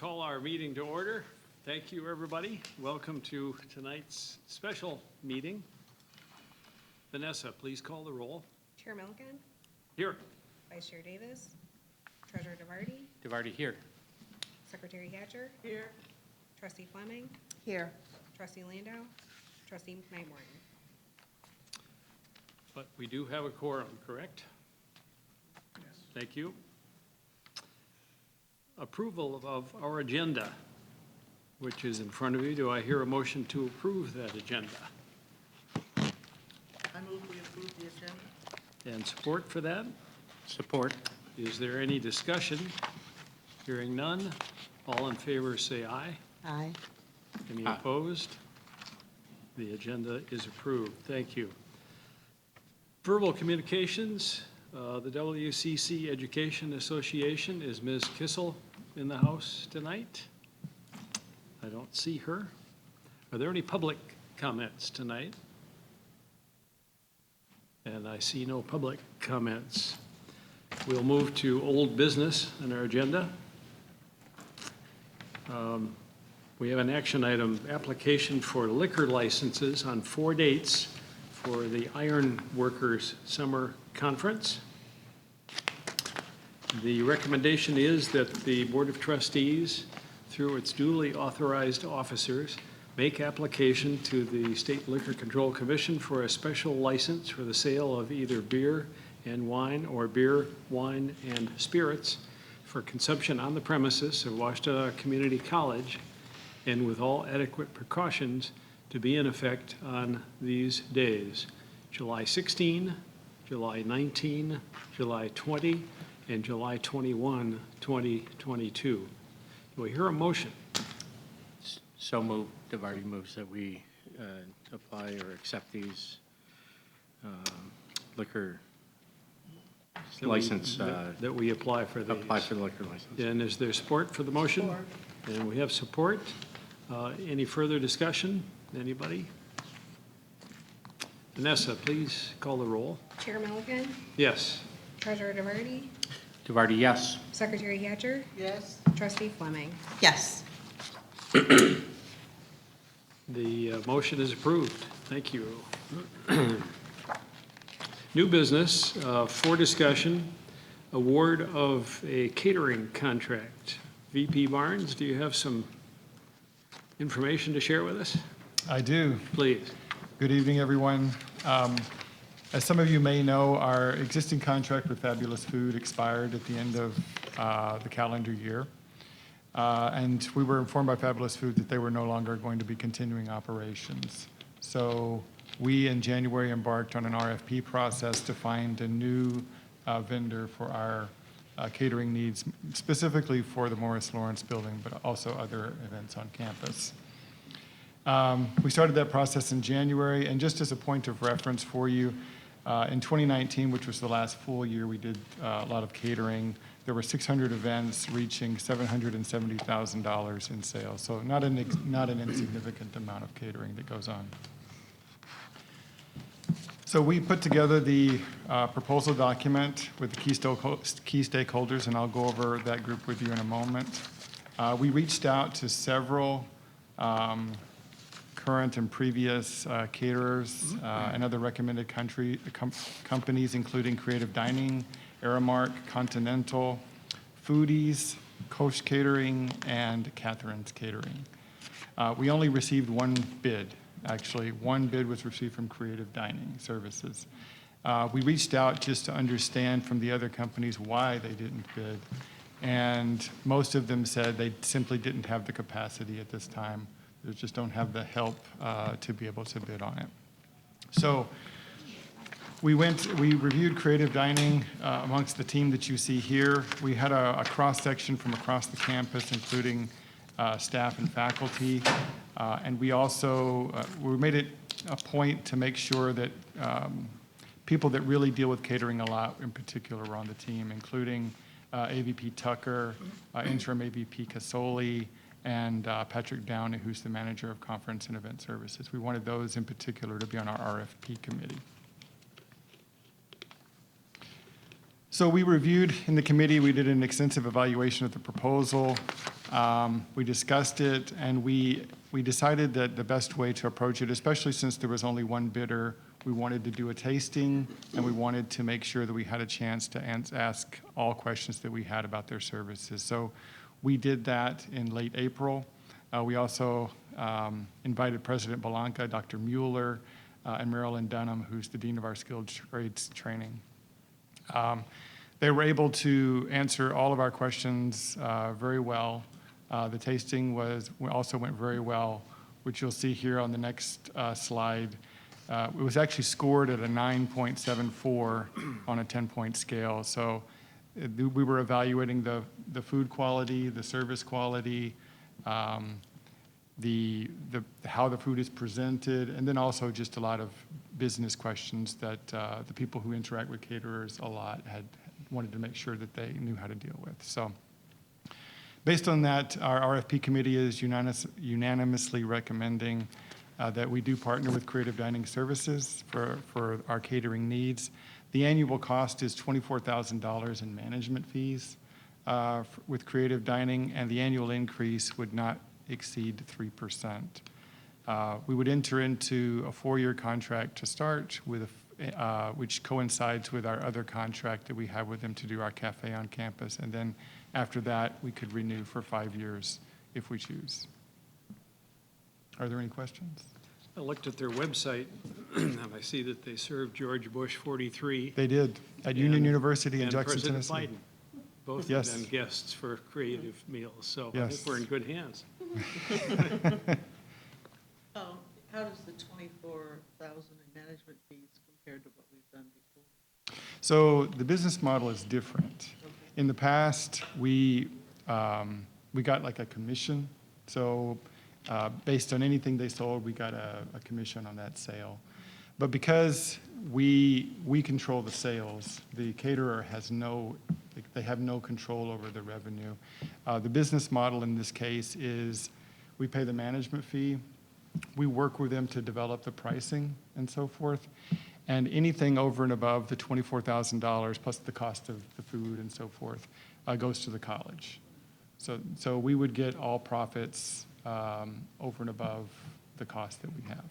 call our meeting to order. Thank you, everybody. Welcome to tonight's special meeting. Vanessa, please call the roll. Chair Milliken, Here. Vice Chair Davis, Treasurer DeVarty, DeVarty here. Secretary Hatcher. Here. Trustee Fleming, Here. Trustee Landau, Trustee McMorton. But we do have a quorum, correct? Yes. Thank you. Approval of our agenda, which is in front of you. Do I hear a motion to approve that agenda? I move we approve the agenda. And support for that? Support. Is there any discussion? Hearing none. All in favor say aye. Aye. Any Aye. opposed? The agenda is approved. Thank you. Verbal communications, the WCC Education Association. Is Ms. Kissel in the house tonight? I don't see her. Are there any public comments tonight? And I see no public comments. We'll move to old business on our agenda. We have an action item, application for liquor licenses on 4 dates for the Iron Workers Summer Conference. The recommendation is that the Board of Trustees, through its duly authorized officers, make application to the State Liquor Control Commission for a special license for the sale of either beer and wine or beer, wine, and spirits for consumption on the premises of Washtenaw Community College, and with all adequate precautions to be in effect on these days: July 16, July 19, July 20, and July 21, 2022. Do we hear a motion? So moved. DeVarty moves that we apply or accept these liquor license. That we apply for these. Apply for the liquor license. And is there support for the motion? Support. And we have support. Any further discussion? Anybody? Vanessa, please call the roll. Chair Milliken, Yes. Treasurer DeVarty, DeVarty, yes. Secretary Hatcher, Yes. Trustee Fleming. Yes. The motion is approved. Thank you. New business for discussion, award of a catering contract. VP Barnes, do you have some information to share with us? I do. Please. Good evening, everyone. As some of you may know, our existing contract with Fabulous Food expired at the end of the calendar year. And we were informed by Fabulous Food that they were no longer going to be continuing operations. So we, in January, embarked on an RFP process to find a new vendor for our catering needs, specifically for the Morris Lawrence building, but also other events on campus. We started that process in January, and just as a point of reference for you, in 2019, which was the last full year we did a lot of catering, there were 600 events reaching $770,000 in sales. So not an insignificant amount of catering that goes on. So we put together the proposal document with the key stakeholders, and I'll go over that group with you in a moment. We reached out to several current and previous caterers and other recommended companies, including Creative Dining, Aramark, Continental, Foodies, Coast Catering, and Catherine's Catering. We only received one bid. Actually, one bid was received from Creative Dining Services. We reached out just to understand from the other companies why they didn't bid, and most of them said they simply didn't have the capacity at this time. They just don't have the help to be able to bid on it. So we reviewed Creative Dining amongst the team that you see here. We had a cross-section from across the campus, including staff and faculty. And we also, we made it a point to make sure that people that really deal with catering a lot in particular were on the team, including AVP Tucker, interim AVP Casoli, and Patrick Downey, who's the manager of conference and event services. We wanted those in particular to be on our RFP committee. So we reviewed in the committee, we did an extensive evaluation of the proposal. We discussed it, and we decided that the best way to approach it, especially since there was only one bidder, we wanted to do a tasting, and we wanted to make sure that we had a chance to ask all questions that we had about their services. So we did that in late April. We also invited President Belanca, Dr. Mueller, and Marilyn Dunham, who's the Dean of our Skilled Trades Training. They were able to answer all of our questions very well. The tasting also went very well, which you'll see here on the next slide. It was actually scored at a 9.74 on a 10-point scale. So we were evaluating the food quality, the service quality, how the food is presented, and then also just a lot of business questions that the people who interact with caterers a lot had wanted to make sure that they knew how to deal with. So based on that, our RFP committee is unanimously recommending that we do partner with Creative Dining Services for our catering needs. The annual cost is $24,000 in management fees with Creative Dining, and the annual increase would not exceed 3%. We would enter into a 4-year contract to start with, which coincides with our other contract that we have with them to do our cafe on campus. And then after that, we could renew for 5 years if we choose. Are there any questions? I looked at their website, and I see that they served George Bush 43. They did, at Union And- University in and Jackson, President Tennessee. Biden, both Yes. of them guests for creative meals. So I Yes. think we're in good hands. How does the 24,000 in management fees compared to what we've done before? So the business model is different. In the past, we got like a commission. So based on anything they sold, we got a commission on that sale. But because we control the sales, the caterer has they have no control over the revenue. The business model in this case is we pay the management fee. We work with them to develop the pricing and so forth. And anything over and above the $24,000 plus the cost of the food and so forth goes to the college. So we would get all profits over and above the cost that we have.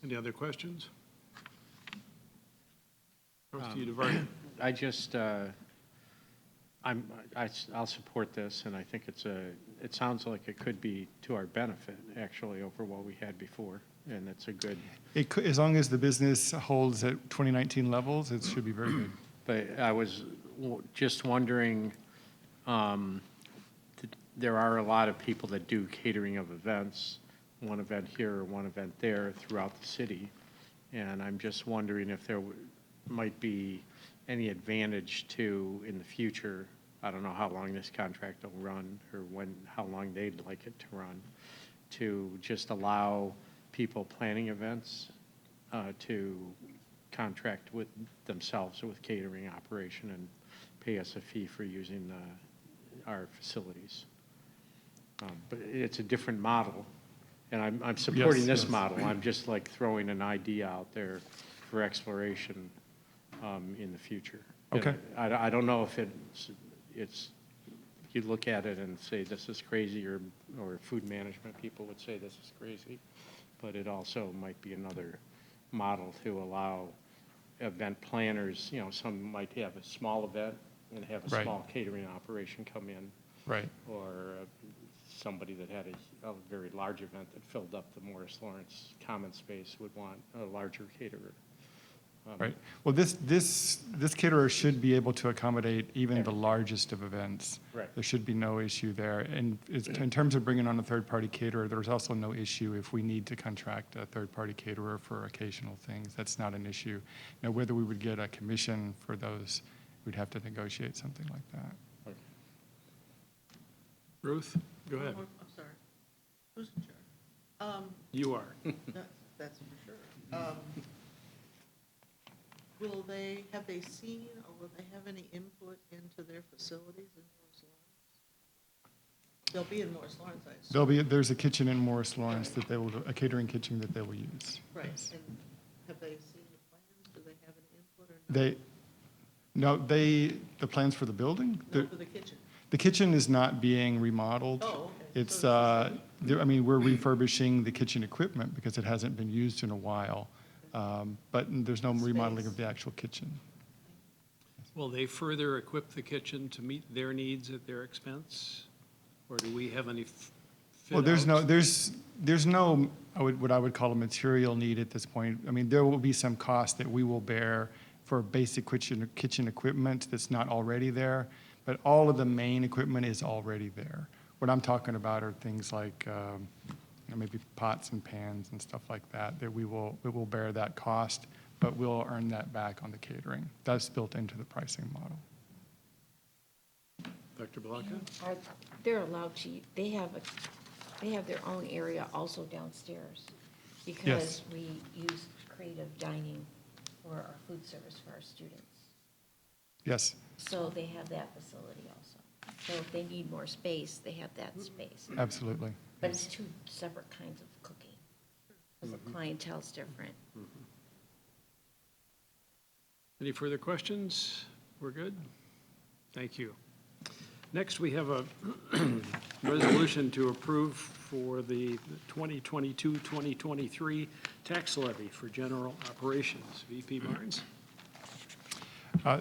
Any other questions? Trustee DeVarty. I just, I'll support this, and I think it sounds like it could be to our benefit, actually, over what we had before, and it's a good. It could, as long as the business holds at 2019 levels, it should be very good. But I was just wondering, there are a lot of people that do catering of events, one event here or one event there throughout the city, and I'm just wondering if there might be any advantage to, in the future, I don't know how long this contract will run or how long they'd like it to run, to just allow people planning events to contract with themselves with catering operation and pay us a fee for using our facilities. But it's a different model, and I'm supporting this yes. model. I'm just like throwing an idea out there for exploration in the future. Okay. And I don't know if it's you look at it and say this is crazy, or food management people would say this is crazy, but it also might be another model to allow event planners, some might have a small event and have a Right. small catering operation come in, Right. or somebody that had a very large event that filled up the Morris Lawrence common space would want a larger caterer. Right. Well, this caterer should be able to accommodate even the largest of events. Right. There should be no issue there. And in terms of bringing on a third-party caterer, there's also no issue if we need to contract a third-party caterer for occasional things. That's not an issue. Now, whether we would get a commission for those, we'd have to negotiate something like that. Okay. Ruth, go ahead. I'm sorry. Who's in charge? You are. That's for sure. Have they seen, or will they have any input into their facilities in Morris Lawrence? They'll be in Morris Lawrence, I assume. There's a kitchen in Morris Lawrence a catering kitchen that they will use. Right, Yes. and have they seen the plans? Do they have any input or no? No, the plans for the building? No, for the kitchen. The kitchen is not being remodeled. Oh, okay. It's, So I mean, we're refurbishing the kitchen equipment because it hasn't been used in a while. But there's no remodeling of the actual kitchen. Will they further equip the kitchen to meet their needs at their expense? Or do we have any fit Well, there's no, outs? there's no, what I would call a material need at this point. I mean, there will be some cost that we will bear for basic kitchen equipment that's not already there, but all of the main equipment is already there. What I'm talking about are things like, maybe pots and pans and stuff like that, that we will bear that cost, but we'll earn that back on the catering. That's built into the pricing model. Dr. Blanca? They're allowed to, they have their own area also downstairs. Because we use creative dining for our food service for our students. Yes, So they have that facility also. So if they need more space, they have that space. absolutely. But it's two separate kinds of cooking. Because the clientele's different. Any further questions? We're good? Thank you. Next, we have a resolution to approve for the 2022-2023 tax levy for general operations. VP Barnes?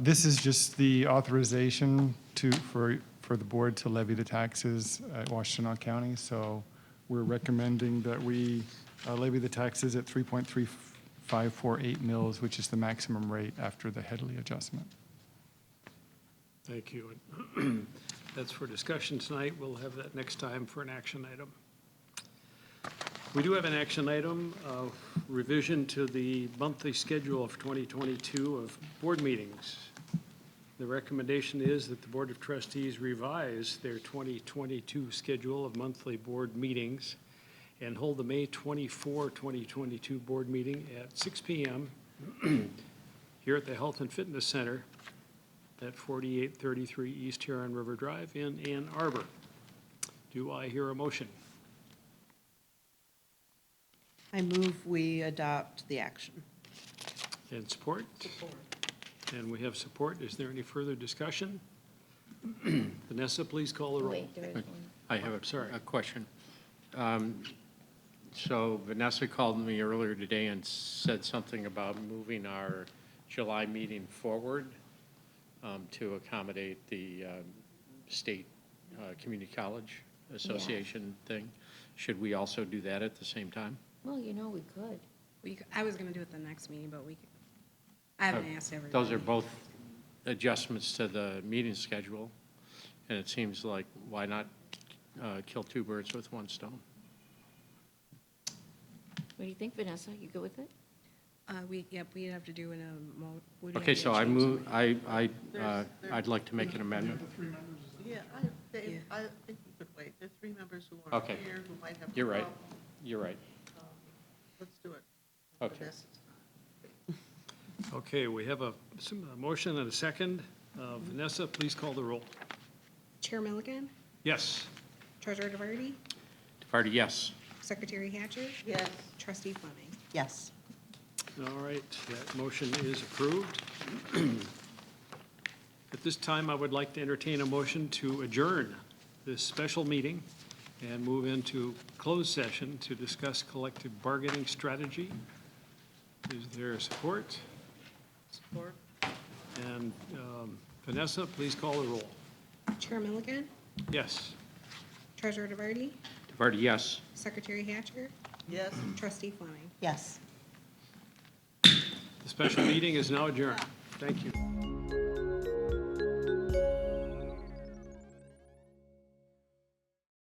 This is just the authorization for the board to levy the taxes at Washtenaw County. So we're recommending that we levy the taxes at 3.3548 mils, which is the maximum rate after the Headley adjustment. Thank you. That's for discussion tonight. We'll have that next time for an action item. We do have an action item of revision to the monthly schedule of 2022 of board meetings. The recommendation is that the Board of Trustees revise their 2022 schedule of monthly board meetings and hold the May 24, 2022 board meeting at 6 p.m. here at the Health and Fitness Center at 4833 East Huron River Drive in Ann Arbor. Do I hear a motion? I move we adopt the action. And support? Support. And we have support. Is there any further discussion? Vanessa, please call the roll. Wait, there is one. I have Sorry. a question. So Vanessa called me earlier today and said something about moving our July meeting forward to accommodate the State Community College Association thing. Should we also do that at the same time? Well, you know, we could. I was gonna do it the next meeting, but I haven't asked everybody. Those are both adjustments to the meeting schedule, and it seems like, why not kill two birds with one stone? What do you think, Vanessa? You go with it? We'd have to do in a we'd have Okay, to so I change move, something. I'd like to make an amendment. Yeah, Dave, Yeah. I think you could wait. There are three members who aren't Okay. here, who might have. You're right. problems. You're right. Let's do it. Okay. Vanessa's time. Okay, we have a motion and a second. Vanessa, please call the roll. Chair Milliken, Yes. Treasurer DeVarty, DeVarty, yes. Secretary Hatcher, Yes. Trustee Fleming. Yes. All right, that motion is approved. At this time, I would like to entertain a motion to adjourn this special meeting and move into closed session to discuss collective bargaining strategy. Is there support? Support. And Vanessa, please call the roll. Chair Milliken, Yes. Treasurer DeVarty, DeVarty, yes. Secretary Hatcher, Yes. Trustee Fleming. Yes. The special meeting is now adjourned. Thank you.